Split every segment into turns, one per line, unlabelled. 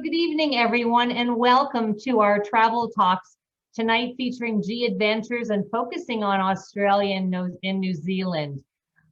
Good evening, everyone, and welcome to our travel talks tonight featuring G Adventures and focusing on Australia and New Zealand.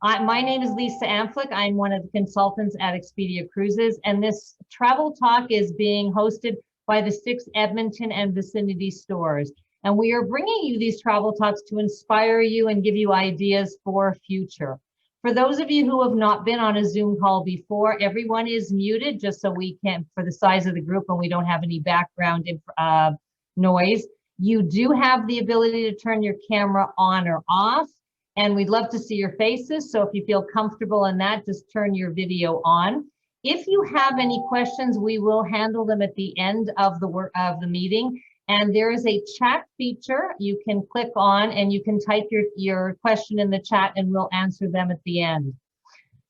My name is Lisa Amflick. I'm one of the consultants at Expedia Cruises, and this travel talk is being hosted by the 6 Edmonton and vicinity stores. And we are bringing you these travel talks to inspire you and give you ideas for future. For those of you who have not been on a Zoom call before, everyone is muted just so we can, for the size of the group, and we don't have any background noise. You do have the ability to turn your camera on or off, and we'd love to see your faces. So if you feel comfortable in that, just turn your video on. If you have any questions, we will handle them at the end of the meeting. And there is a chat feature you can click on, and you can type your question in the chat and we'll answer them at the end.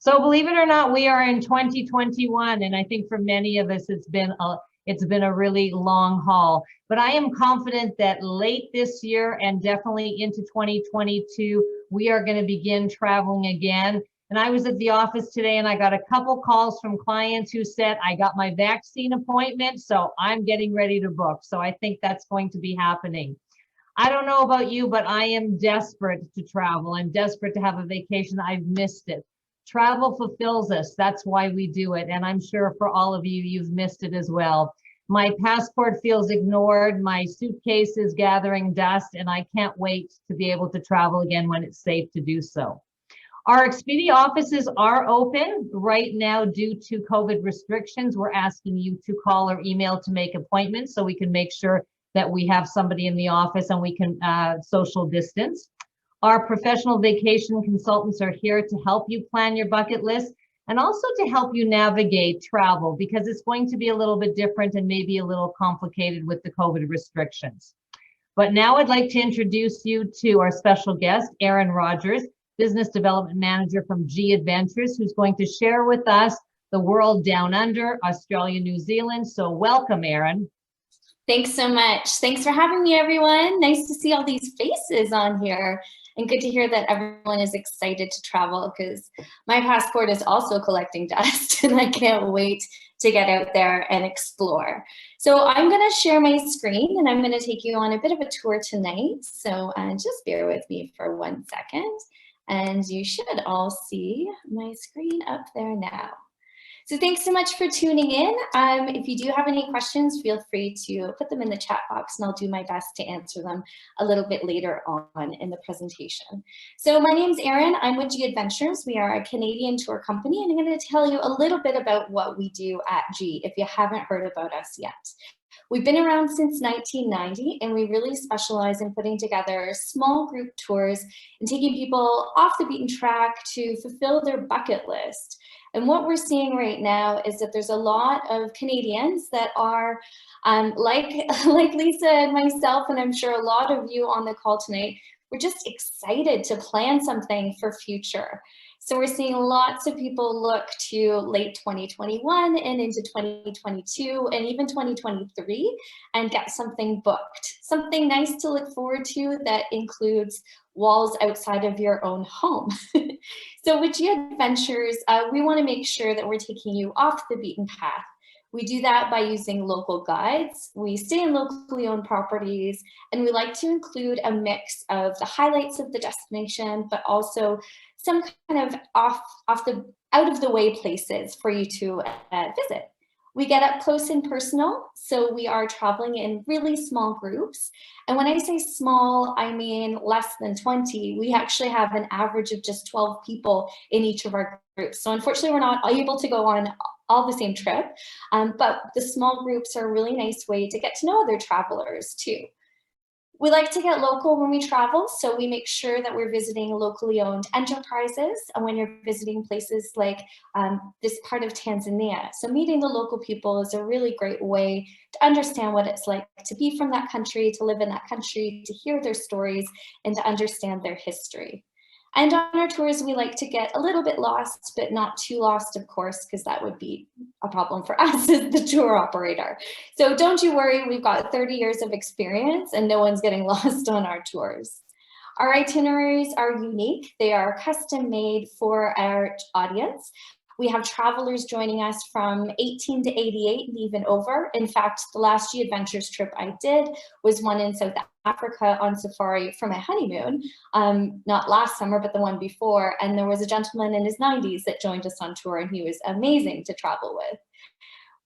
So believe it or not, we are in 2021, and I think for many of us, it's been a really long haul. But I am confident that late this year and definitely into 2022, we are going to begin traveling again. And I was at the office today and I got a couple calls from clients who said, I got my vaccine appointment, so I'm getting ready to book. So I think that's going to be happening. I don't know about you, but I am desperate to travel. I'm desperate to have a vacation. I've missed it. Travel fulfills us. That's why we do it. And I'm sure for all of you, you've missed it as well. My passport feels ignored. My suitcase is gathering dust, and I can't wait to be able to travel again when it's safe to do so. Our Expedia offices are open right now due to COVID restrictions. We're asking you to call or email to make appointments so we can make sure that we have somebody in the office and we can social distance. Our professional vacation consultants are here to help you plan your bucket list and also to help you navigate travel, because it's going to be a little bit different and maybe a little complicated with the COVID restrictions. But now I'd like to introduce you to our special guest, Erin Rogers, Business Development Manager from G Adventures, who's going to share with us the world down under, Australia, New Zealand. So welcome, Erin.
Thanks so much. Thanks for having me, everyone. Nice to see all these faces on here, and good to hear that everyone is excited to travel, because my passport is also collecting dust and I can't wait to get out there and explore. So I'm going to share my screen and I'm going to take you on a bit of a tour tonight. So just bear with me for 1 second. And you should all see my screen up there now. So thanks so much for tuning in. If you do have any questions, feel free to put them in the chat box and I'll do my best to answer them a little bit later on in the presentation. So my name's Erin. I'm with G Adventures. We are a Canadian tour company, and I'm going to tell you a little bit about what we do at G if you haven't heard about us yet. We've been around since 1990, and we really specialize in putting together small group tours and taking people off the beaten track to fulfill their bucket list. And what we're seeing right now is that there's a lot of Canadians that are like Lisa and myself, and I'm sure a lot of you on the call tonight, we're just excited to plan something for future. So we're seeing lots of people look to late 2021 and into 2022 and even 2023 and get something booked. Something nice to look forward to that includes walls outside of your own home. So with G Adventures, we want to make sure that we're taking you off the beaten path. We do that by using local guides. We stay in locally owned properties, and we like to include a mix of the highlights of the destination, but also some kind of out of the way places for you to visit. We get up close and personal, so we are traveling in really small groups. And when I say small, I mean less than 20. We actually have an average of just 12 people in each of our groups. So unfortunately, we're not able to go on all the same trip, but the small groups are a really nice way to get to know other travelers too. We like to get local when we travel, so we make sure that we're visiting locally owned enterprises and when you're visiting places like this part of Tanzania. So meeting the local people is a really great way to understand what it's like to be from that country, to live in that country, to hear their stories, and to understand their history. And on our tours, we like to get a little bit lost, but not too lost, of course, because that would be a problem for us as the tour operator. So don't you worry, we've got 30 years of experience and no one's getting lost on our tours. Our itineraries are unique. They are custom made for our audience. We have travelers joining us from 18 to 88 and even over. In fact, the last G Adventures trip I did was one in South Africa on safari for my honeymoon, not last summer, but the one before. And there was a gentleman in his 90s that joined us on tour, and he was amazing to travel with.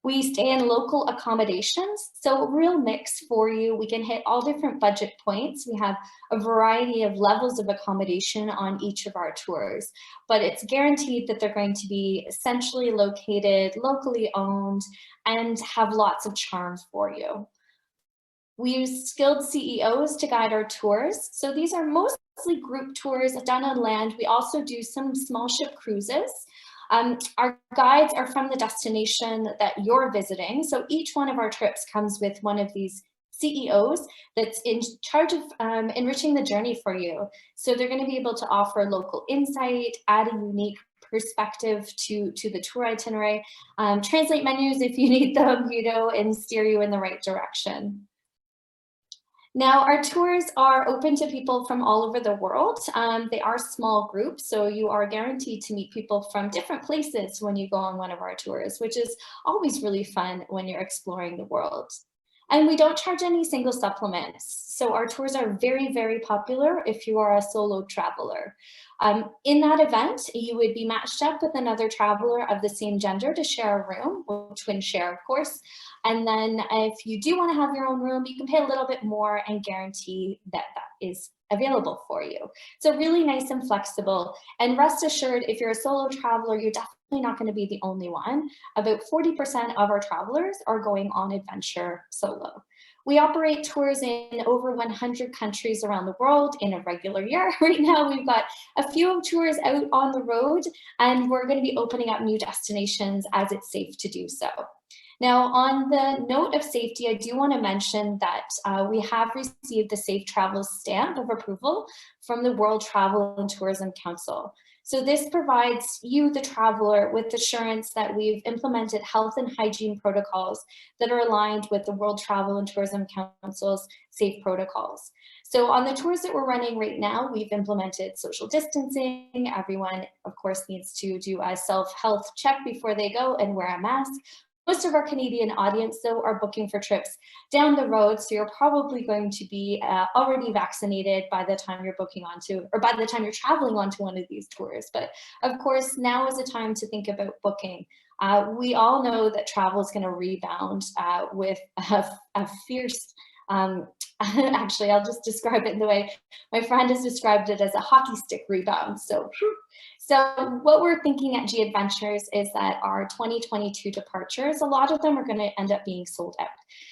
We stay in local accommodations, so a real mix for you. We can hit all different budget points. We have a variety of levels of accommodation on each of our tours, but it's guaranteed that they're going to be essentially located, locally owned, and have lots of charm for you. We use skilled CEOs to guide our tours. So these are mostly group tours done on land. We also do some small ship cruises. Our guides are from the destination that you're visiting. So each one of our trips comes with one of these CEOs that's in charge of enriching the journey for you. So they're going to be able to offer local insight, add a unique perspective to the tour itinerary, translate menus if you need them, and steer you in the right direction. Now, our tours are open to people from all over the world. They are small groups, so you are guaranteed to meet people from different places when you go on one of our tours, which is always really fun when you're exploring the world. And we don't charge any single supplements. So our tours are very, very popular if you are a solo traveler. In that event, you would be matched up with another traveler of the same gender to share a room, or twin share, of course. And then if you do want to have your own room, you can pay a little bit more and guarantee that that is available for you. So really nice and flexible. And rest assured, if you're a solo traveler, you're definitely not going to be the only one. About 40% of our travelers are going on adventure solo. We operate tours in over 100 countries around the world in a regular year. Right now, we've got a few tours out on the road, and we're going to be opening up new destinations as it's safe to do so. Now, on the note of safety, I do want to mention that we have received the Safe Travel stamp of approval from the World Travel and Tourism Council. So this provides you, the traveler, with assurance that we've implemented health and hygiene protocols that are aligned with the World Travel and Tourism Council's safe protocols. So on the tours that we're running right now, we've implemented social distancing. Everyone, of course, needs to do a self-health check before they go and wear a mask. Most of our Canadian audience, though, are booking for trips down the road, so you're probably going to be already vaccinated by the time you're booking onto, or by the time you're traveling onto one of these tours. But of course, now is a time to think about booking. We all know that travel is going to rebound with a fierce, actually, I'll just describe it in the way my friend has described it, as a hockey stick rebound. So what we're thinking at G Adventures is that our 2022 departures, a lot of them are going to end up being sold out.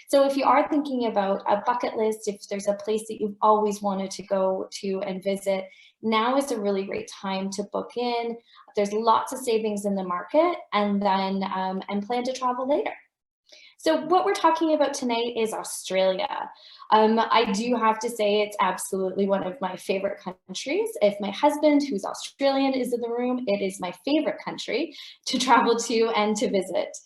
So if you are thinking about a bucket list, if there's a place that you've always wanted to go to and visit, now is a really great time to book in. There's lots of savings in the market, and then and plan to travel later. So what we're talking about tonight is Australia. I do have to say it's absolutely one of my favorite countries. If my husband, who's Australian, is in the room, it is my favorite country to travel to and to visit.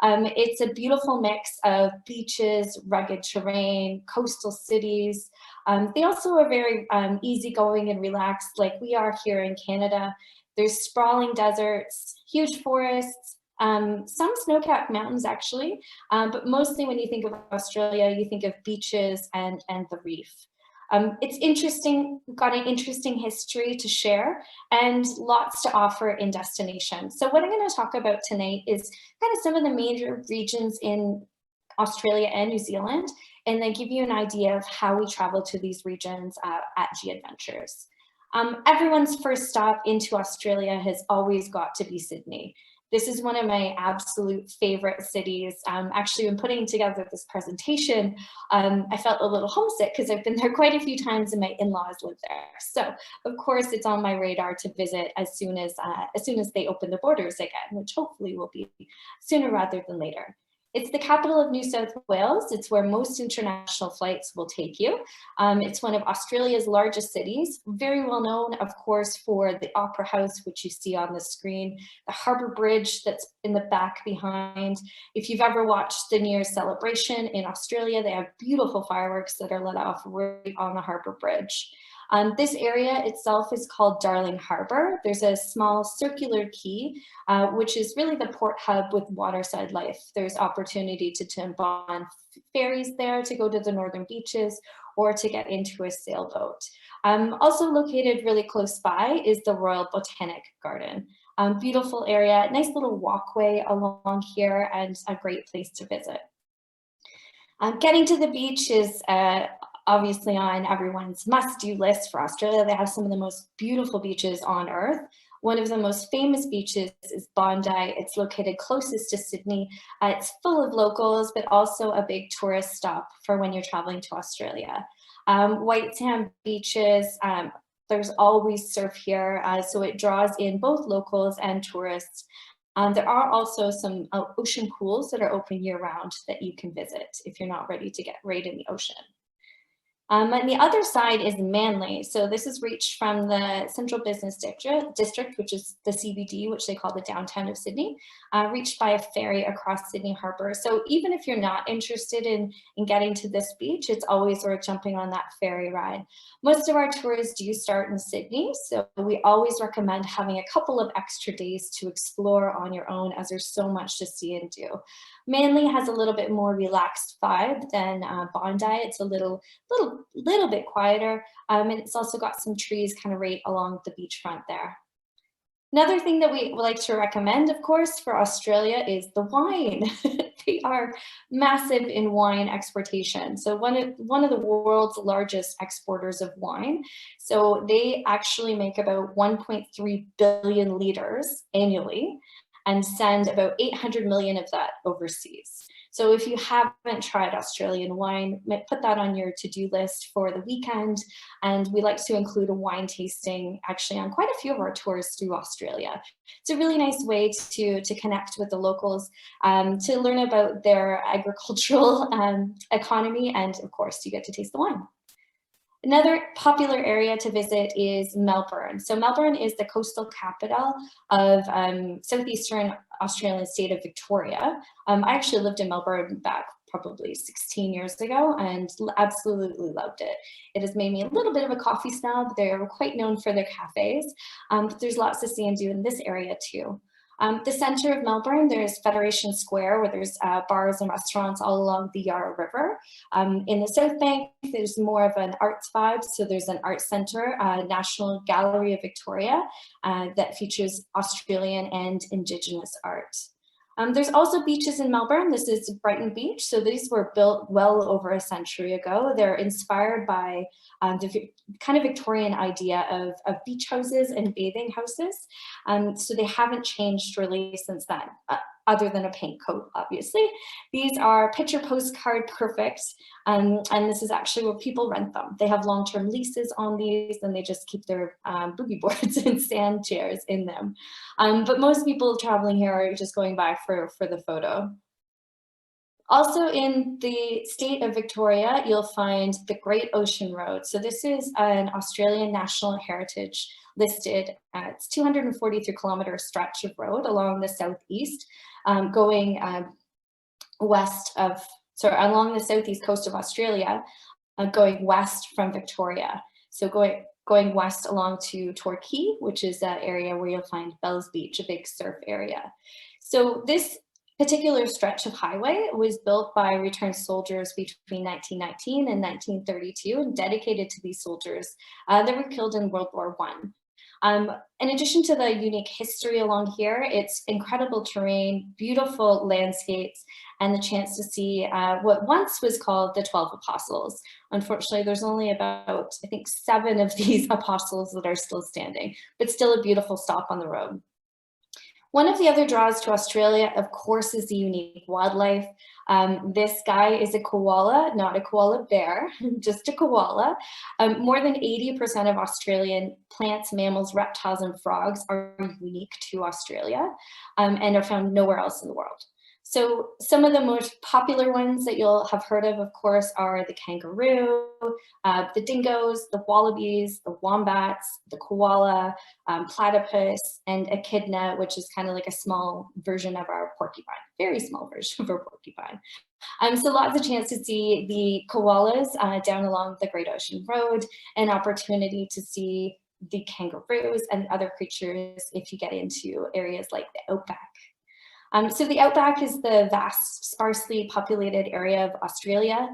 It's a beautiful mix of beaches, rugged terrain, coastal cities. They also are very easygoing and relaxed, like we are here in Canada. There's sprawling deserts, huge forests, some snow-capped mountains actually, but mostly when you think of Australia, you think of beaches and the reef. It's interesting, we've got an interesting history to share and lots to offer in destinations. So what I'm going to talk about tonight is kind of some of the major regions in Australia and New Zealand, and then give you an idea of how we travel to these regions at G Adventures. Everyone's first stop into Australia has always got to be Sydney. This is one of my absolute favorite cities. Actually, when putting together this presentation, I felt a little homesick because I've been there quite a few times and my in-laws live there. So, of course, it's on my radar to visit as soon as they open the borders again, which hopefully will be sooner rather than later. It's the capital of New South Wales. It's where most international flights will take you. It's one of Australia's largest cities, very well known, of course, for the Opera House, which you see on the screen, the Harbour Bridge that's in the back behind. If you've ever watched the New Year's celebration in Australia, they have beautiful fireworks that are let off right on the Harbour Bridge. This area itself is called Darling Harbor. There's a small circular quay, which is really the port hub with waterside life. There's opportunity to jump on ferries there to go to the northern beaches or to get into a sailboat. Also located really close by is the Royal Botanic Garden. Beautiful area, nice little walkway along here, and a great place to visit. Getting to the beach is obviously on everyone's must-do list for Australia. They have some of the most beautiful beaches on earth. One of the most famous beaches is Bondi. It's located closest to Sydney. It's full of locals, but also a big tourist stop for when you're traveling to Australia. White sand beaches, there's always surf here, so it draws in both locals and tourists. There are also some ocean pools that are open year-round that you can visit if you're not ready to get right in the ocean. And the other side is Manly. So this is reached from the Central Business District, which is the CBD, which they call the downtown of Sydney, reached by a ferry across Sydney Harbour. So even if you're not interested in getting to this beach, it's always worth jumping on that ferry ride. Most of our tours do start in Sydney, so we always recommend having a couple of extra days to explore on your own, as there's so much to see and do. Manly has a little bit more relaxed vibe than Bondi. It's a little bit quieter, and it's also got some trees kind of right along the beachfront there. Another thing that we would like to recommend, of course, for Australia is the wine. They are massive in wine exportation. So one of the world's largest exporters of wine. So they actually make about 1.3 billion liters annually and send about 800 million of that overseas. So if you haven't tried Australian wine, put that on your to-do list for the weekend. And we like to include a wine tasting actually on quite a few of our tours through Australia. It's a really nice way to connect with the locals, to learn about their agricultural economy, and of course, you get to taste the wine. Another popular area to visit is Melbourne. So Melbourne is the coastal capital of southeastern Australian state of Victoria. I actually lived in Melbourne back probably 16 years ago and absolutely loved it. It has made me a little bit of a coffee snob. They're quite known for their cafes, but there's lots to see and do in this area too. The center of Melbourne, there's Federation Square, where there's bars and restaurants all along the Yarra River. In the South Bank, there's more of an arts vibe. So there's an art center, National Gallery of Victoria, that features Australian and Indigenous art. There's also beaches in Melbourne. This is Brighton Beach. So these were built well over a century ago. They're inspired by the kind of Victorian idea of beach houses and bathing houses. So they haven't changed really since then, other than a paint coat, obviously. These are picture postcard perfect. And this is actually where people rent them. They have long-term leases on these, and they just keep their boogie boards and sand chairs in them. But most people traveling here are just going by for the photo. Also in the state of Victoria, you'll find the Great Ocean Road. So this is an Australian National Heritage listed. It's 243 kilometer stretch of road along the southeast, going along the southeast coast of Australia, going west from Victoria. So going west along to Torquay, which is that area where you'll find Bells Beach, a big surf area. So this particular stretch of highway was built by returned soldiers between 1919 and 1932 and dedicated to these soldiers that were killed in World War I. In addition to the unique history along here, it's incredible terrain, beautiful landscapes, and the chance to see what once was called the 12 Apostles. Unfortunately, there's only about, I think, 7 of these apostles that are still standing, but still a beautiful stop on the road. One of the other draws to Australia, of course, is the unique wildlife. This guy is a koala, not a koala bear, just a koala. More than 80% of Australian plants, mammals, reptiles, and frogs are unique to Australia and are found nowhere else in the world. So some of the most popular ones that you'll have heard of course, are the kangaroo, the dingoes, the wallabies, the wombats, the koala, platypus, and echidna, which is kind of like a small version of our porcupine, very small version of our porcupine. So lots of chance to see the koalas down along the Great Ocean Road, an opportunity to see the kangaroos and other creatures if you get into areas like the outback. So the outback is the vast, sparsely populated area of Australia.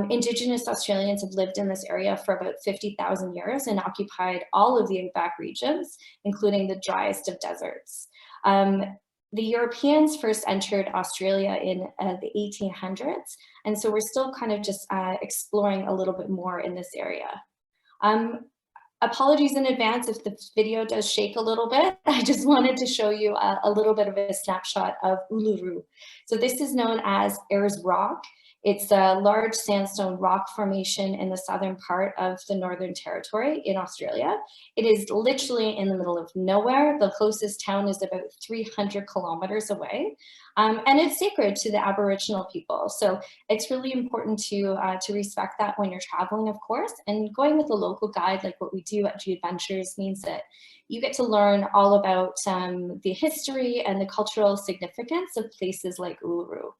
Indigenous Australians have lived in this area for about 50,000 years and occupied all of the outback regions, including the driest of deserts. The Europeans first entered Australia in the 1800s, and so we're still kind of just exploring a little bit more in this area. Apologies in advance if the video does shake a little bit. I just wanted to show you a little bit of a snapshot of Uluru. So this is known as Ayers Rock. It's a large sandstone rock formation in the southern part of the Northern Territory in Australia. It is literally in the middle of nowhere. The closest town is about 300 kilometers away. And it's sacred to the Aboriginal people. So it's really important to respect that when you're traveling, of course, and going with a local guide like what we do at G Adventures means that you get to learn all about the history and the cultural significance of places like Uluru.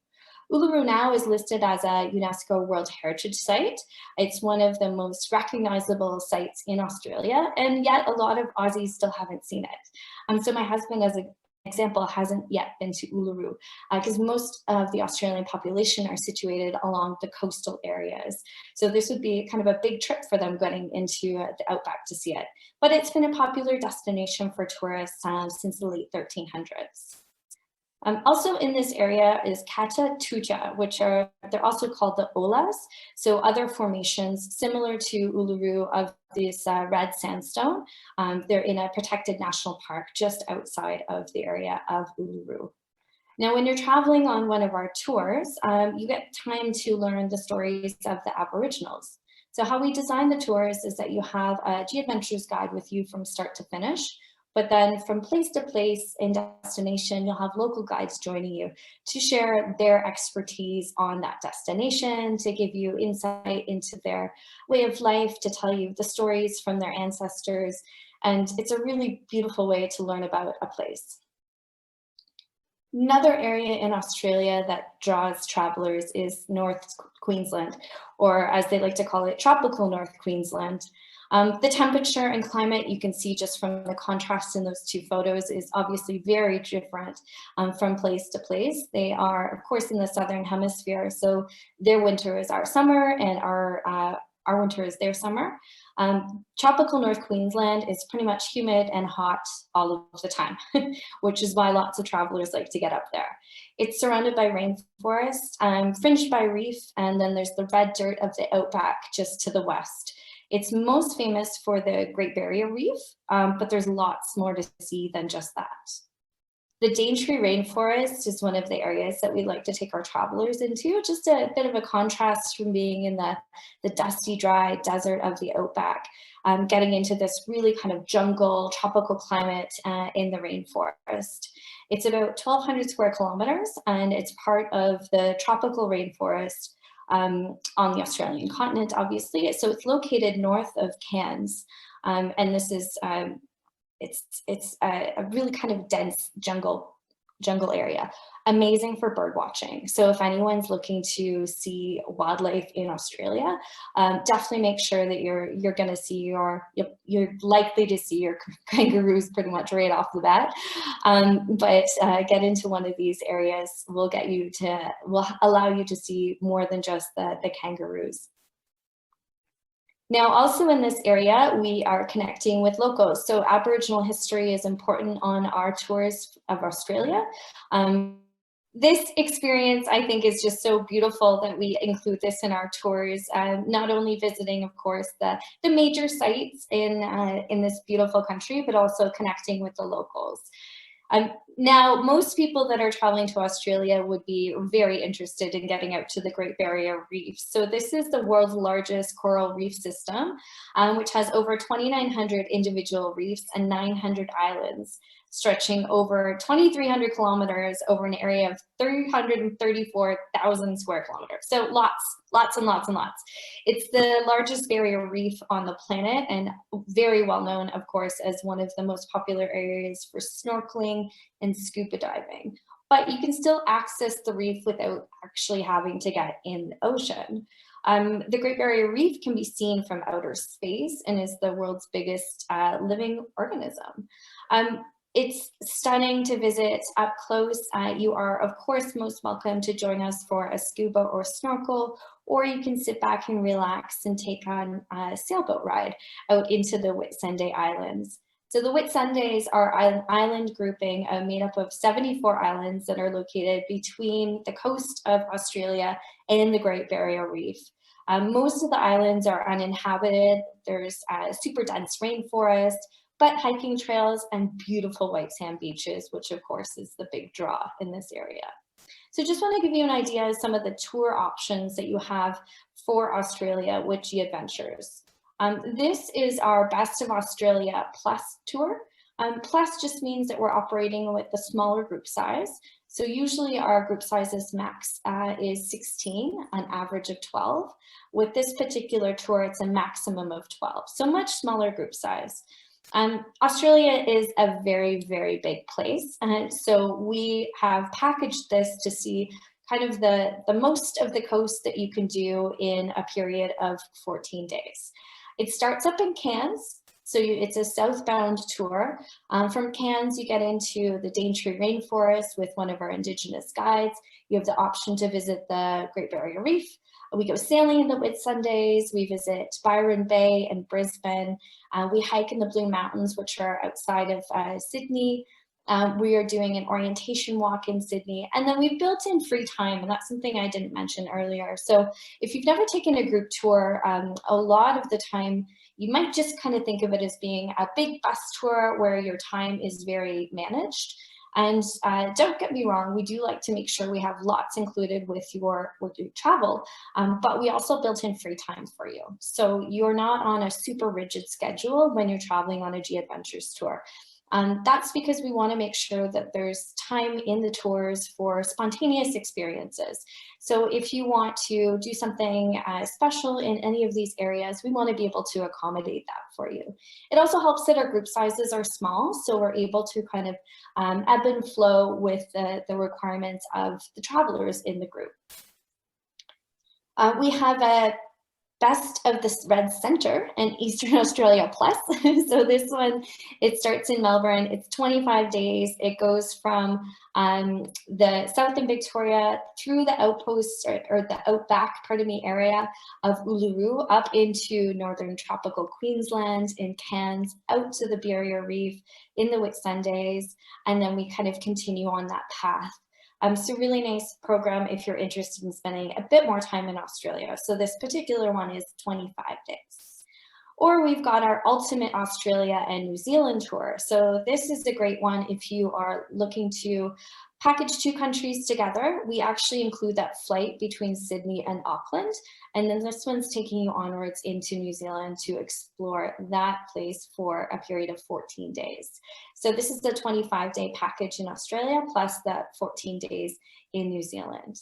Uluru now is listed as a UNESCO World Heritage Site. It's one of the most recognizable sites in Australia, and yet a lot of Aussies still haven't seen it. So my husband, as an example, hasn't yet been to Uluru because most of the Australian population are situated along the coastal areas. So this would be kind of a big trip for them getting into the outback to see it. But it's been a popular destination for tourists since the late 1300s. Also in this area is Kata Tjuta, which they're also called the Olas. So other formations similar to Uluru of this red sandstone. They're in a protected national park just outside of the area of Uluru. Now, when you're traveling on one of our tours, you get time to learn the stories of the Aboriginals. So how we design the tours is that you have a G Adventures guide with you from start to finish. But then from place to place in destination, you'll have local guides joining you to share their expertise on that destination, to give you insight into their way of life, to tell you the stories from their ancestors. And it's a really beautiful way to learn about a place. Another area in Australia that draws travelers is North Queensland, or as they like to call it, tropical North Queensland. The temperature and climate you can see just from the contrast in those two photos is obviously very different from place to place. They are, of course, in the Southern Hemisphere, so their winter is our summer and our winter is their summer. Tropical North Queensland is pretty much humid and hot all of the time, which is why lots of travelers like to get up there. It's surrounded by rainforest, fringed by reef, and then there's the red dirt of the outback just to the west. It's most famous for the Great Barrier Reef, but there's lots more to see than just that. The Daintree Rainforest is one of the areas that we like to take our travelers into, just a bit of a contrast from being in the dusty, dry desert of the outback, getting into this really kind of jungle, tropical climate in the rainforest. It's about 1,200 square kilometers, and it's part of the tropical rainforest on the Australian continent, obviously. So it's located north of Cairns, and this is it's a really kind of dense jungle area, amazing for bird watching. So if anyone's looking to see wildlife in Australia, definitely make sure that you're going to see you're likely to see your kangaroos pretty much right off the bat. But get into one of these areas will allow you to see more than just the kangaroos. Now, also in this area, we are connecting with locals. So Aboriginal history is important on our tours of Australia. This experience, I think, is just so beautiful that we include this in our tours, not only visiting, of course, the major sites in this beautiful country, but also connecting with the locals. Now, most people that are traveling to Australia would be very interested in getting out to the Great Barrier Reef. So this is the world's largest coral reef system, which has over 2,900 individual reefs and 900 islands, stretching over 2,300 kilometers over an area of 334,000 square kilometers. So lots and lots and lots. It's the largest barrier reef on the planet and very well known, of course, as one of the most popular areas for snorkeling and scuba diving. but you can still access the reef without actually having to get in the ocean. The Great Barrier Reef can be seen from outer space and is the world's biggest living organism. It's stunning to visit up close. You are, of course, most welcome to join us for a scuba or snorkel, or you can sit back and relax and take on a sailboat ride out into the Whitsunday Islands. So the Whitsundays are an island grouping made up of 74 islands that are located between the coast of Australia and the Great Barrier Reef. Most of the islands are uninhabited. There's super dense rainforest, but hiking trails and beautiful white sand beaches, which of course is the big draw in this area. So just want to give you an idea of some of the tour options that you have for Australia with G Adventures. This is our Best of Australia Plus tour. Plus just means that we're operating with the smaller group size. So usually our group sizes max is 16, an average of 12. With this particular tour, it's a maximum of 12, so much smaller group size. Australia is a very, very big place. And so we have packaged this to see kind of the most of the coast that you can do in a period of 14 days. It starts up in Cairns. So it's a southbound tour. From Cairns, you get into the Daintree Rainforest with one of our Indigenous guides. You have the option to visit the Great Barrier Reef. We go sailing in the Whitsundays. We visit Byron Bay and Brisbane. We hike in the Blue Mountains, which are outside of Sydney. We are doing an orientation walk in Sydney. And then we've built in free time, and that's something I didn't mention earlier. So if you've never taken a group tour, a lot of the time, you might just kind of think of it as being a big bus tour where your time is very managed. And don't get me wrong, we do like to make sure we have lots included with your travel, but we also built in free time for you. So you're not on a super rigid schedule when you're traveling on a G Adventures tour. That's because we want to make sure that there's time in the tours for spontaneous experiences. So if you want to do something special in any of these areas, we want to be able to accommodate that for you. It also helps that our group sizes are small, so we're able to kind of ebb and flow with the requirements of the travelers in the group. We have a Best of the Red Centre and Eastern Australia Plus. So this one, it starts in Melbourne. It's 25 days. It goes from the southern Victoria through the outposts or the outback, pardon me, area of Uluru up into northern tropical Queensland in Cairns, out to the Barrier Reef in the Whitsundays, and then we kind of continue on that path. So really nice program if you're interested in spending a bit more time in Australia. So this particular one is 25 days. Or we've got our Ultimate Australia and New Zealand tour. So this is a great one if you are looking to package two countries together. We actually include that flight between Sydney and Auckland. And then this one's taking you onwards into New Zealand to explore that place for a period of 14 days. So this is the 25-day package in Australia plus that 14 days in New Zealand.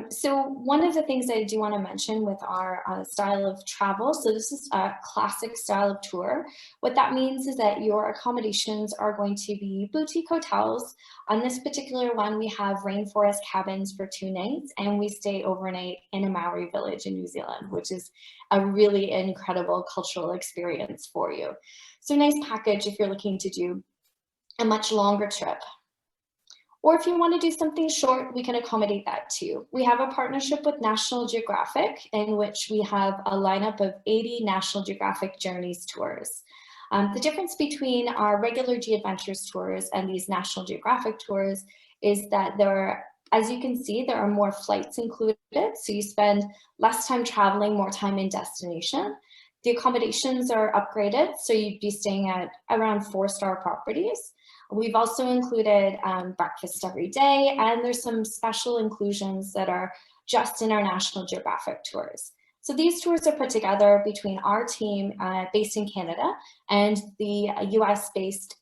So one of the things I do want to mention with our style of travel, so this is a classic style of tour. What that means is that your accommodations are going to be boutique hotels. On this particular one, we have rainforest cabins for 2 nights, and we stay overnight in a Maori village in New Zealand, which is a really incredible cultural experience for you. So nice package if you're looking to do a much longer trip. Or if you want to do something short, we can accommodate that too. We have a partnership with National Geographic in which we have a lineup of 80 National Geographic Journeys tours. The difference between our regular G Adventures tours and these National Geographic tours is that as you can see, there are more flights included. So you spend less time traveling, more time in destination. The accommodations are upgraded. So you'd be staying at around 4-star properties. We've also included breakfast every day, and there's some special inclusions that are just in our National Geographic tours. So these tours are put together between our team based in Canada and the US-based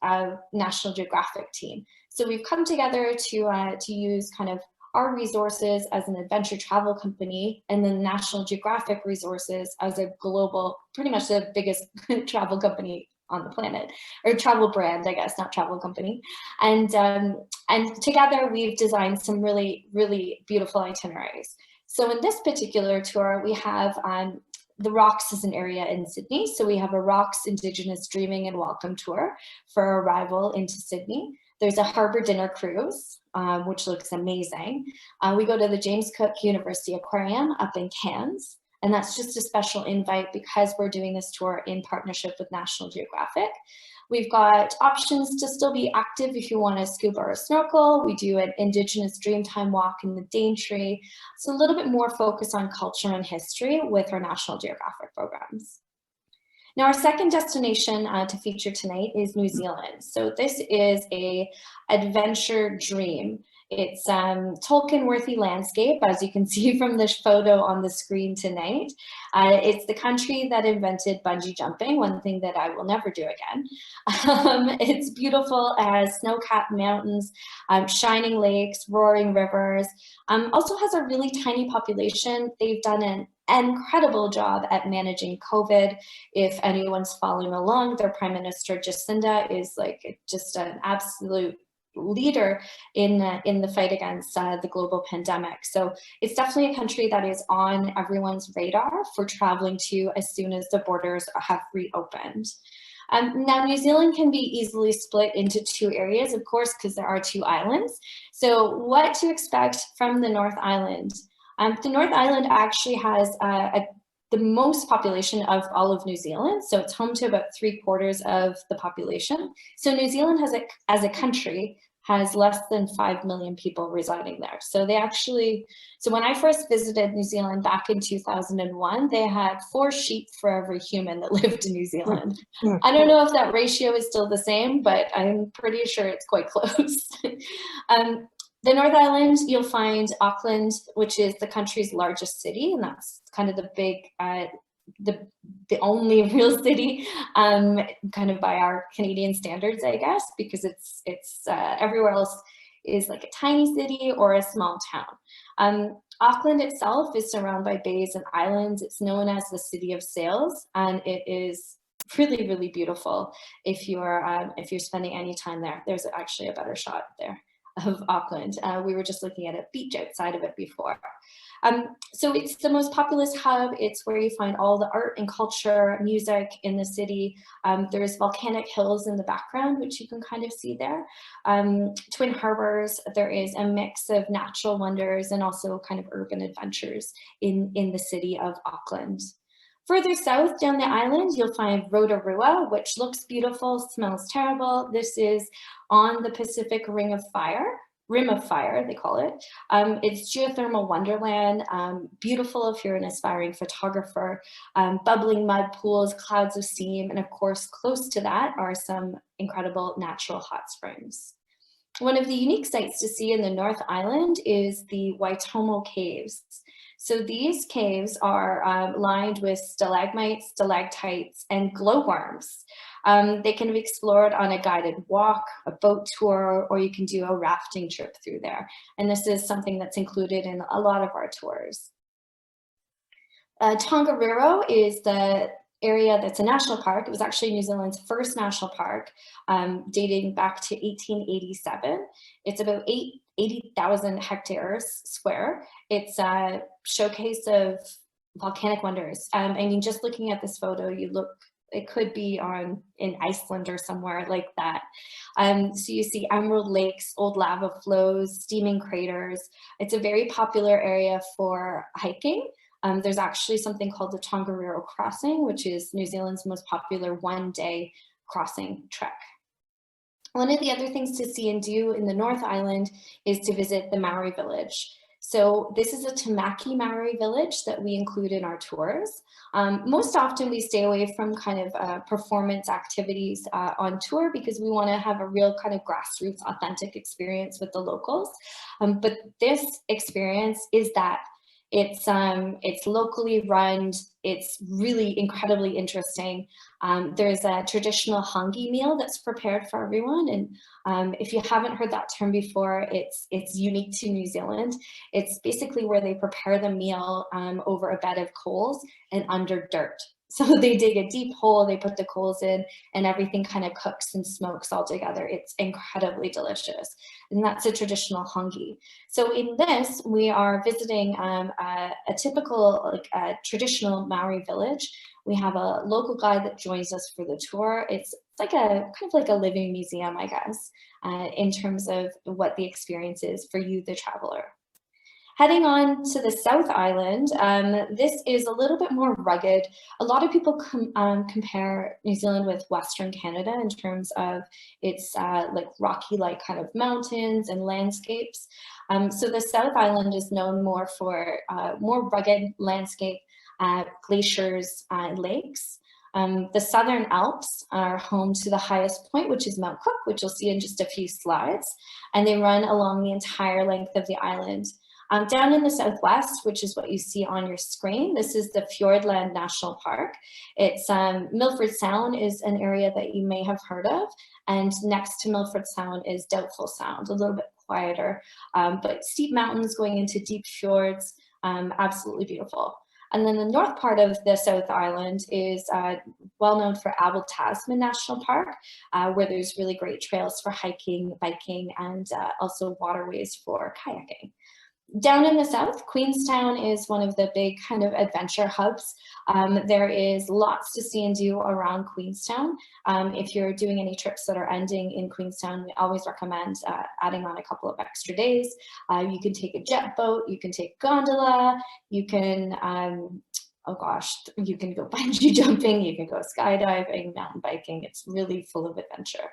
National Geographic team. So we've come together to use kind of our resources as an adventure travel company, and then National Geographic resources as a global, pretty much the biggest travel company on the planet, or travel brand, I guess, not travel company. And together we've designed some really, really beautiful itineraries. So in this particular tour, we have the Rocks is an area in Sydney. So we have a Rocks Indigenous Dreaming and Welcome Tour for arrival into Sydney. There's a harbor dinner cruise, which looks amazing. We go to the James Cook University Aquarium up in Cairns. And that's just a special invite because we're doing this tour in partnership with National Geographic. We've got options to still be active if you want to scuba or snorkel. We do an Indigenous Dreamtime walk in the Daintree. So a little bit more focus on culture and history with our National Geographic programs. Now, our second destination to feature tonight is New Zealand. So this is a adventure dream. It's Tolkien-worthy landscape, as you can see from this photo on the screen tonight. It's the country that invented bungee jumping, one thing that I will never do again. It's beautiful, it has snow-capped mountains, shining lakes, roaring rivers. Also has a really tiny population. They've done an incredible job at managing COVID. If anyone's following along, their Prime Minister Jacinda is like just an absolute leader in the fight against the global pandemic. So it's definitely a country that is on everyone's radar for traveling to as soon as the borders have reopened. Now, New Zealand can be easily split into two areas, of course, because there are two islands. So what to expect from the North Island? The North Island actually has the most population of all of New Zealand. So it's home to about 3/4 of the population. So New Zealand as a country has less than 5 million people residing there. So they actually, so when I first visited New Zealand back in 2001, they had 4 sheep for every human that lived in New Zealand. I don't know if that ratio is still the same, but I'm pretty sure it's quite close. The North Island, you'll find Auckland, which is the country's largest city, and that's kind of the big, the only real city, kind of by our Canadian standards, I guess, because it's everywhere else is like a tiny city or a small town. Auckland itself is surrounded by bays and islands. It's known as the City of Sails, and it is really, really beautiful. If you're spending any time there, there's actually a better shot there of Auckland. We were just looking at a beach outside of it before. So it's the most populous hub. It's where you find all the art and culture, music in the city. There's volcanic hills in the background, which you can kind of see there. Twin harbors, there is a mix of natural wonders and also kind of urban adventures in the city of Auckland. Further south down the island, you'll find Rotorua, which looks beautiful, smells terrible. This is on the Pacific Rim of Fire, they call it. It's geothermal wonderland, beautiful if you're an aspiring photographer, bubbling mud pools, clouds of steam, and of course, close to that are some incredible natural hot springs. One of the unique sights to see in the North Island is the Waitomo Caves. So these caves are lined with stalagmites, stalactites, and glowworms. They can be explored on a guided walk, a boat tour, or you can do a rafting trip through there. And this is something that's included in a lot of our tours. Tongariro is the area that's a national park. It was actually New Zealand's first national park, dating back to 1887. It's about 80,000 hectares square. It's a showcase of volcanic wonders. I mean, just looking at this photo, it could be in Iceland or somewhere like that. So you see emerald lakes, old lava flows, steaming craters. It's a very popular area for hiking. There's actually something called the Tongariro Crossing, which is New Zealand's most popular one-day crossing trek. One of the other things to see and do in the North Island is to visit the Maori village. So this is a Tamaki Maori village that we include in our tours. Most often we stay away from kind of performance activities on tour because we want to have a real kind of grassroots authentic experience with the locals. But this experience is that it's locally run. It's really incredibly interesting. There's a traditional hangi meal that's prepared for everyone. And if you haven't heard that term before, it's unique to New Zealand. It's basically where they prepare the meal over a bed of coals and under dirt. So they dig a deep hole, they put the coals in, and everything kind of cooks and smokes all together. It's incredibly delicious. And that's a traditional hangi. So in this, we are visiting a typical, like a traditional Maori village. We have a local guide that joins us for the tour. It's like a kind of like a living museum, I guess, in terms of what the experience is for you, the traveler. Heading on to the South Island, this is a little bit more rugged. A lot of people compare New Zealand with Western Canada in terms of its like rocky-like kind of mountains and landscapes. So the South Island is known more for more rugged landscape, glaciers, lakes. The Southern Alps are home to the highest point, which is Mount Cook, which you'll see in just a few slides, and they run along the entire length of the island. Down in the southwest, which is what you see on your screen, this is the Fiordland National Park. It's Milford Sound is an area that you may have heard of, and next to Milford Sound is Doubtful Sound, a little bit quieter, but steep mountains going into deep fjords, absolutely beautiful. And then the north part of the South Island is well known for Abel Tasman National Park, where there's really great trails for hiking, biking, and also waterways for kayaking. Down in the south, Queenstown is one of the big kind of adventure hubs. There is lots to see and do around Queenstown. If you're doing any trips that are ending in Queenstown, we always recommend adding on a couple of extra days. You can take a jet boat, you can take gondola, you can, oh gosh, you can go bungee jumping, you can go skydiving, mountain biking. It's really full of adventure.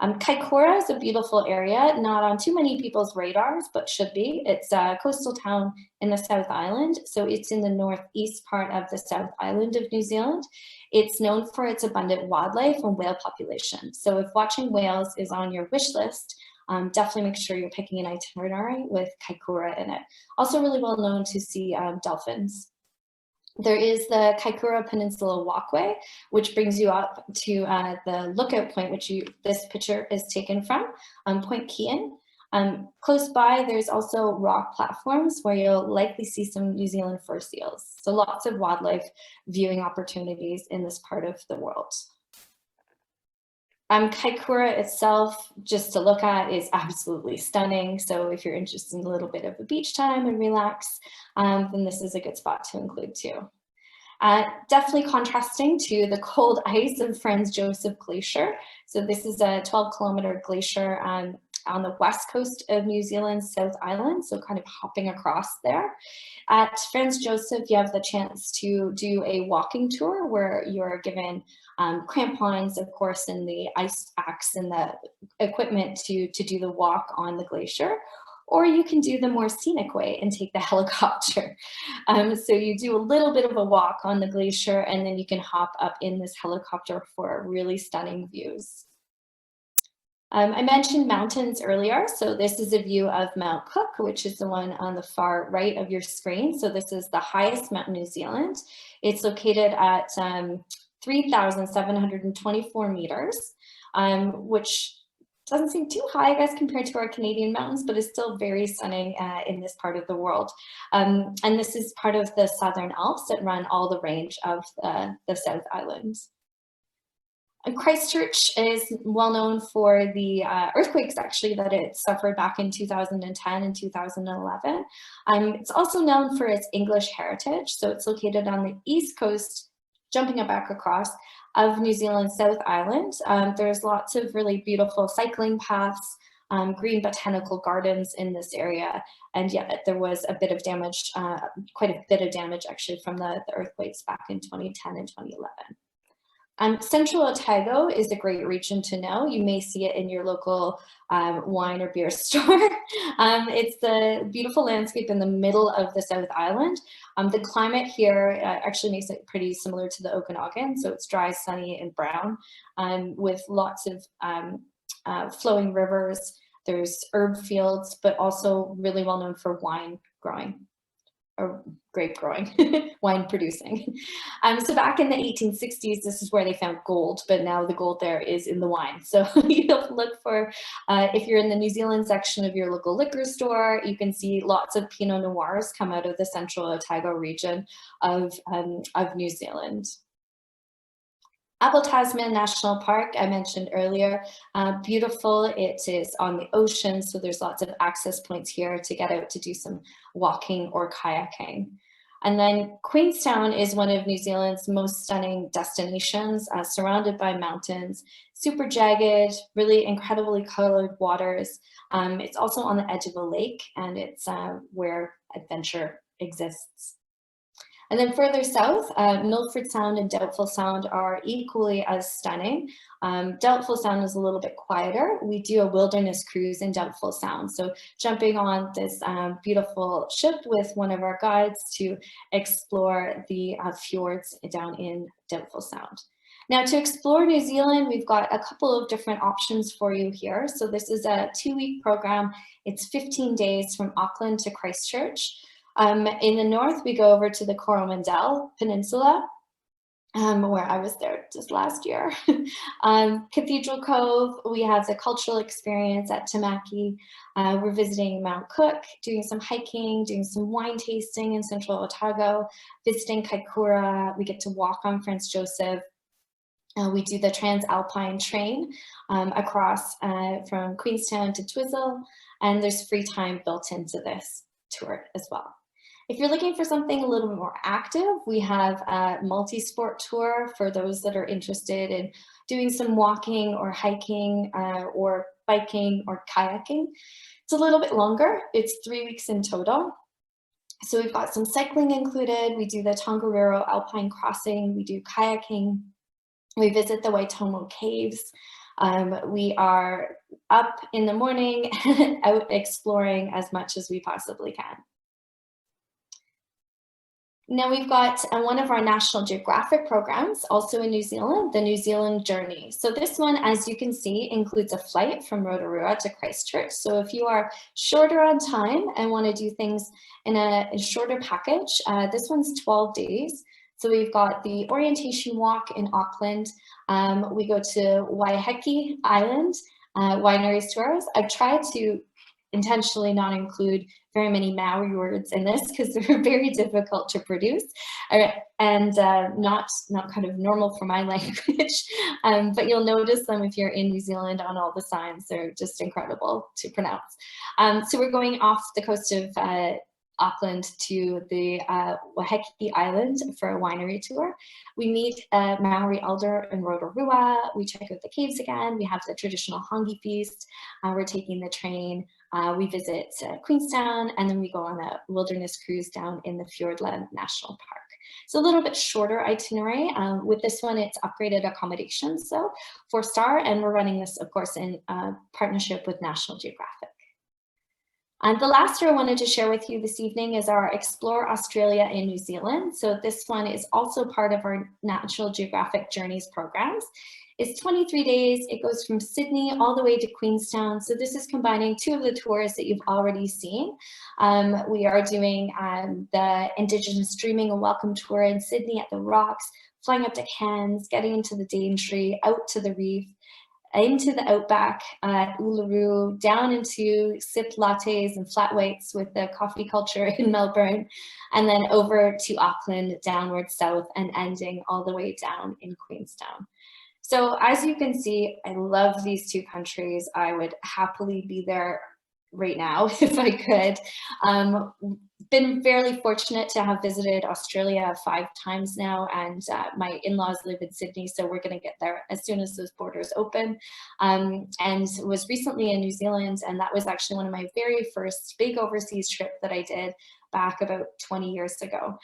Kaikoura is a beautiful area, not on too many people's radars, but should be. It's a coastal town in the South Island, so it's in the northeast part of the South Island of New Zealand. It's known for its abundant wildlife and whale population. So if watching whales is on your wish list, definitely make sure you're picking an itinerary with Kaikoura in it. Also really well known to see dolphins. There is the Kaikoura Peninsula Walkway, which brings you up to the lookout point, which this picture is taken from, Point Keean. Close by, there's also rock platforms where you'll likely see some New Zealand fur seals. So lots of wildlife viewing opportunities in this part of the world. Kaikoura itself, just to look at, is absolutely stunning. So if you're interested in a little bit of a beach time and relax, then this is a good spot to include too. Definitely contrasting to the cold ice of Franz Josef Glacier. So this is a 12-kilometer glacier on the west coast of New Zealand's South Island, so kind of hopping across there. At Franz Josef, you have the chance to do a walking tour where you're given crampons, of course, and the ice axe and the equipment to do the walk on the glacier. Or you can do the more scenic way and take the helicopter. So you do a little bit of a walk on the glacier, and then you can hop up in this helicopter for really stunning views. I mentioned mountains earlier, so this is a view of Mount Cook, which is the one on the far right of your screen. So this is the highest mountain in New Zealand. It's located at 3,724 meters, which doesn't seem too high, I guess, compared to our Canadian mountains, but is still very stunning in this part of the world. And this is part of the Southern Alps that run all the range of the South Island. And Christchurch is well known for the earthquakes, actually, that it suffered back in 2010 and 2011. It's also known for its English heritage. So it's located on the east coast, jumping it back across, of New Zealand's South Island. There's lots of really beautiful cycling paths, green botanical gardens in this area. And yet there was a bit of damage, quite a bit of damage actually from the earthquakes back in 2010 and 2011. Central Otago is a great region to know. You may see it in your local wine or beer store. It's the beautiful landscape in the middle of the South Island. The climate here actually makes it pretty similar to the Okanagan. So it's dry, sunny, and brown with lots of flowing rivers. There's herb fields, but also really well known for wine growing. or grape growing, wine producing. So back in the 1860s, this is where they found gold, but now the gold there is in the wine. So you have to look for, if you're in the New Zealand section of your local liquor store, you can see lots of Pinot Noirs come out of the central Otago region of New Zealand. Apple Tasman National Park, I mentioned earlier, beautiful. It is on the ocean, so there's lots of access points here to get out to do some walking or kayaking. And then Queenstown is one of New Zealand's most stunning destinations, surrounded by mountains, super jagged, really incredibly colored waters. It's also on the edge of a lake, and it's where adventure exists. And then further south, Milford Sound and Doubtful Sound are equally as stunning. Doubtful Sound is a little bit quieter. We do a wilderness cruise in Doubtful Sound. So jumping on this beautiful ship with one of our guides to explore the fjords down in Doubtful Sound. Now, to explore New Zealand, we've got a couple of different options for you here. So this is a 2-week program. It's 15 days from Auckland to Christchurch. In the north, we go over to the Coromandel Peninsula, where I was there just last year. Cathedral Cove, we have the cultural experience at Tamaki. We're visiting Mount Cook, doing some hiking, doing some wine tasting in central Otago, visiting Kaikoura. We get to walk on Franz Josef. We do the Transalpine train across from Queenstown to Twizel, and there's free time built into this tour as well. If you're looking for something a little bit more active, we have a multi-sport tour for those that are interested in doing some walking or hiking or biking or kayaking. It's a little bit longer. It's 3 weeks in total. So we've got some cycling included. We do the Tongariro Alpine Crossing. We do kayaking. We visit the Waitomo Caves. We are up in the morning, out exploring as much as we possibly can. Now we've got one of our National Geographic programs, also in New Zealand, the New Zealand Journey. So this one, as you can see, includes a flight from Rotorua to Christchurch. So if you are shorter on time and want to do things in a shorter package, this one's 12 days. So we've got the orientation walk in Auckland. We go to Waiheke Island, wineries tours. I've tried to intentionally not include very many Maori words in this because they're very difficult to produce and not kind of normal for my language. But you'll notice them if you're in New Zealand on all the signs. They're just incredible to pronounce. So we're going off the coast of Auckland to the Waiheke Island for a winery tour. We meet a Maori elder in Rotorua. We check out the caves again. We have the traditional Hangi feast. We're taking the train. We visit Queenstown, and then we go on a wilderness cruise down in the Fiordland National Park. So a little bit shorter itinerary. With this one, it's upgraded accommodations, so 4-star, and we're running this, of course, in partnership with National Geographic. And the last tour I wanted to share with you this evening is our Explore Australia in New Zealand. So this one is also part of our National Geographic Journeys programs. It's 23 days. It goes from Sydney all the way to Queenstown. So this is combining 2 of the tours that you've already seen. We are doing the Indigenous Dreaming and Welcome tour in Sydney at the Rocks, flying up to Cairns, getting into the Daintree, out to the reef, into the outback at Uluru, down into sipped lattes and flat whites with the coffee culture in Melbourne, and then over to Auckland, downward south, and ending all the way down in Queenstown. So as you can see, I love these 2 countries. I would happily be there right now if I could. Been fairly fortunate to have visited Australia 5 times now, and my in-laws live in Sydney, so we're going to get there as soon as those borders open. And was recently in New Zealand, and that was actually one of my very first big overseas trip that I did back about 20 years ago.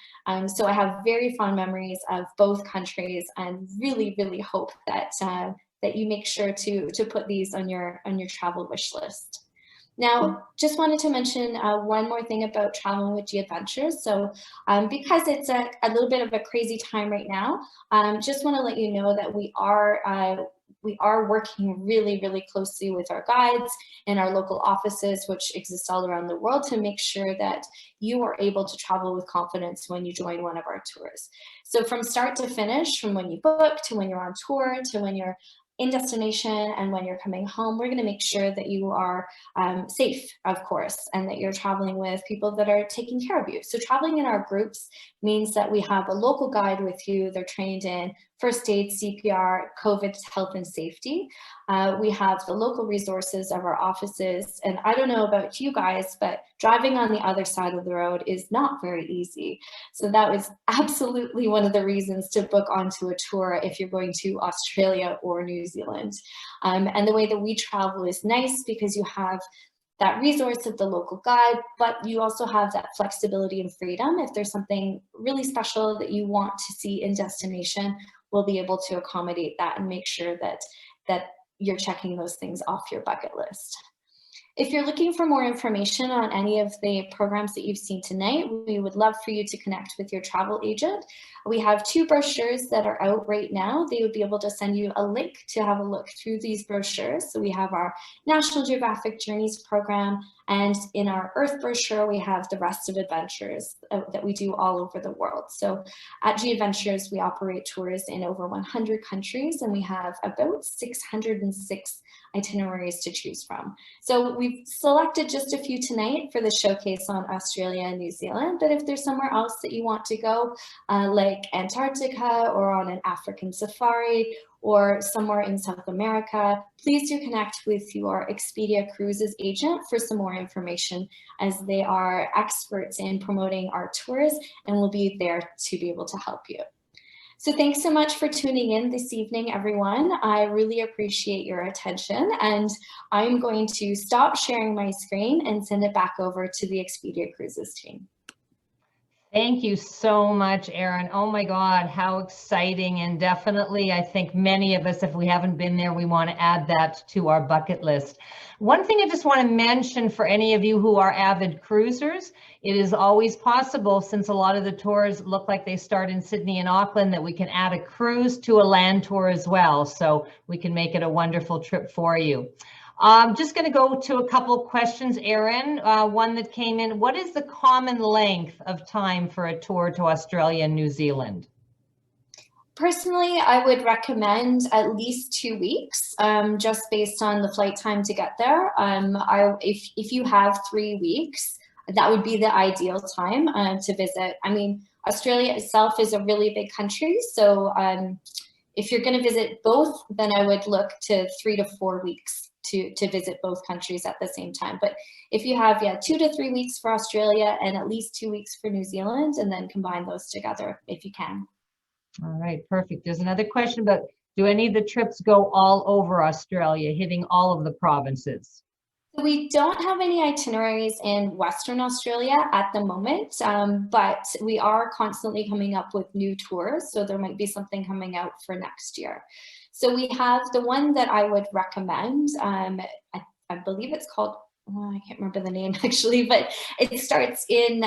So I have very fond memories of both countries, and really, really hope that that you make sure to put these on your travel wish list. Now, just wanted to mention one more thing about traveling with G Adventures. So because it's a little bit of a crazy time right now, just want to let you know that we are we are working really, really closely with our guides and our local offices, which exist all around the world, to make sure that you are able to travel with confidence when you join one of our tours. So from start to finish, from when you book to when you're on tour to when you're in destination and when you're coming home, we're going to make sure that you are safe, of course, and that you're traveling with people that are taking care of you. So traveling in our groups means that we have a local guide with you. They're trained in first aid, CPR, COVID health and safety. We have the local resources of our offices. And I don't know about you guys, but driving on the other side of the road is not very easy. So that was absolutely one of the reasons to book onto a tour if you're going to Australia or New Zealand. And the way that we travel is nice because you have that resource of the local guide, but you also have that flexibility and freedom. If there's something really special that you want to see in destination, we'll be able to accommodate that and make sure that you're checking those things off your bucket list. If you're looking for more information on any of the programs that you've seen tonight, we would love for you to connect with your travel agent. We have 2 brochures that are out right now. They would be able to send you a link to have a look through these brochures. So we have our National Geographic Journeys program, and in our Earth brochure, we have the rest of adventures that we do all over the world. So at G Adventures, we operate tours in over 100 countries, and we have about 606 itineraries to choose from. So we've selected just a few tonight for the showcase on Australia and New Zealand, but if there's somewhere else that you want to go, like Antarctica or on an African safari or somewhere in South America, please do connect with your Expedia Cruises agent for some more information, as they are experts in promoting our tours and will be there to be able to help you. So thanks so much for tuning in this evening, everyone. I really appreciate your attention, and I'm going to stop sharing my screen and send it back over to the Expedia Cruises team.
Thank you so much, Erin. Oh my God, how exciting. And definitely, I think many of us, if we haven't been there, we want to add that to our bucket list. One thing I just want to mention for any of you who are avid cruisers, it is always possible, since a lot of the tours look like they start in Sydney and Auckland, that we can add a cruise to a land tour as well. So we can make it a wonderful trip for you. I'm just going to go to a couple of questions, Erin. One that came in: what is the common length of time for a tour to Australia and New Zealand?
Personally, I would recommend at least 2 weeks, just based on the flight time to get there. If you have 3 weeks, that would be the ideal time to visit. I mean, Australia itself is a really big country, so if you're going to visit both, then I would look to 3 to 4 weeks to visit both countries at the same time. But if you have 2 to 3 weeks for Australia and at least 2 weeks for New Zealand, and then combine those together if you can.
All right, perfect. There's another question about, do any of the trips go all over Australia, hitting all of the provinces?
So we don't have any itineraries in Western Australia at the moment, but we are constantly coming up with new tours. So there might be something coming out for next year. So we have the one that I would recommend. I believe it's called, I can't remember the name actually, but it starts in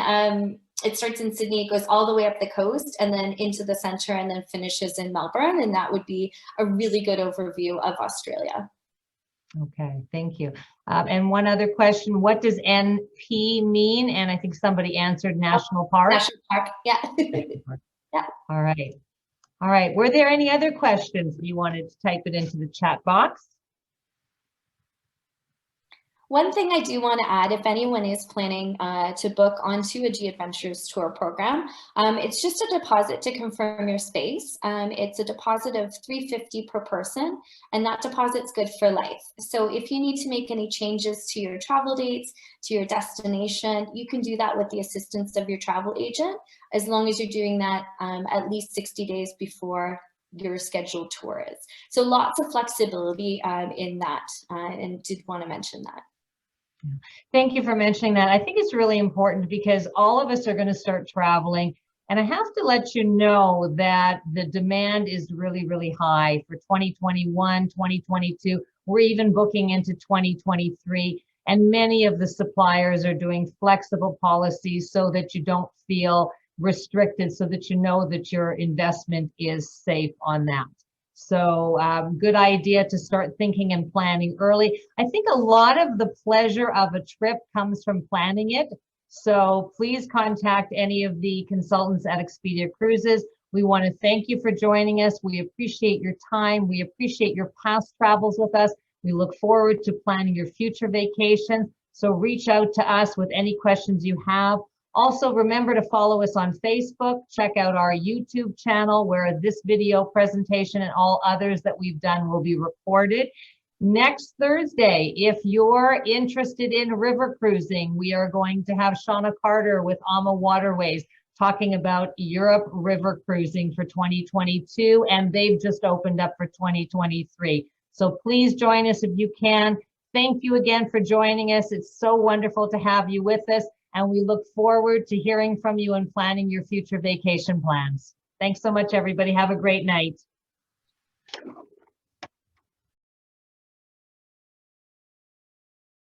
Sydney, it goes all the way up the coast and then into the center and then finishes in Melbourne. And that would be a really good overview of Australia.
Okay, thank you. And one other question: what does NP mean? And I think somebody answered National Park.
National Park, yeah.
Yeah. All right. All right. Were there any other questions you wanted to type it into the chat box?
One thing I do want to add, if anyone is planning to book onto a G Adventures tour program, it's just a deposit to confirm your space. It's a deposit of $350 per person, and that deposit's good for life. So if you need to make any changes to your travel dates, to your destination, you can do that with the assistance of your travel agent, as long as you're doing that at least 60 days before your scheduled tour is. So lots of flexibility in that, and did want to mention that.
Thank you for mentioning that. I think it's really important because all of us are going to start traveling. And I have to let you know that the demand is really, really high for 2021, 2022. We're even booking into 2023. And many of the suppliers are doing flexible policies so that you don't feel restricted, so that you know that your investment is safe on that. So good idea to start thinking and planning early. I think a lot of the pleasure of a trip comes from planning it. So please contact any of the consultants at Expedia Cruises. We want to thank you for joining us. We appreciate your time. We appreciate your past travels with us. We look forward to planning your future vacations. So reach out to us with any questions you have. Also, remember to follow us on Facebook. Check out our YouTube channel where this video presentation and all others that we've done will be recorded. Next Thursday, if you're interested in river cruising, we are going to have Shauna Carter with AMA Waterways talking about Europe river cruising for 2022, and they've just opened up for 2023. So please join us if you can. Thank you again for joining us. It's so wonderful to have you with us, and we look forward to hearing from you and planning your future vacation plans. Thanks so much, everybody. Have a great night.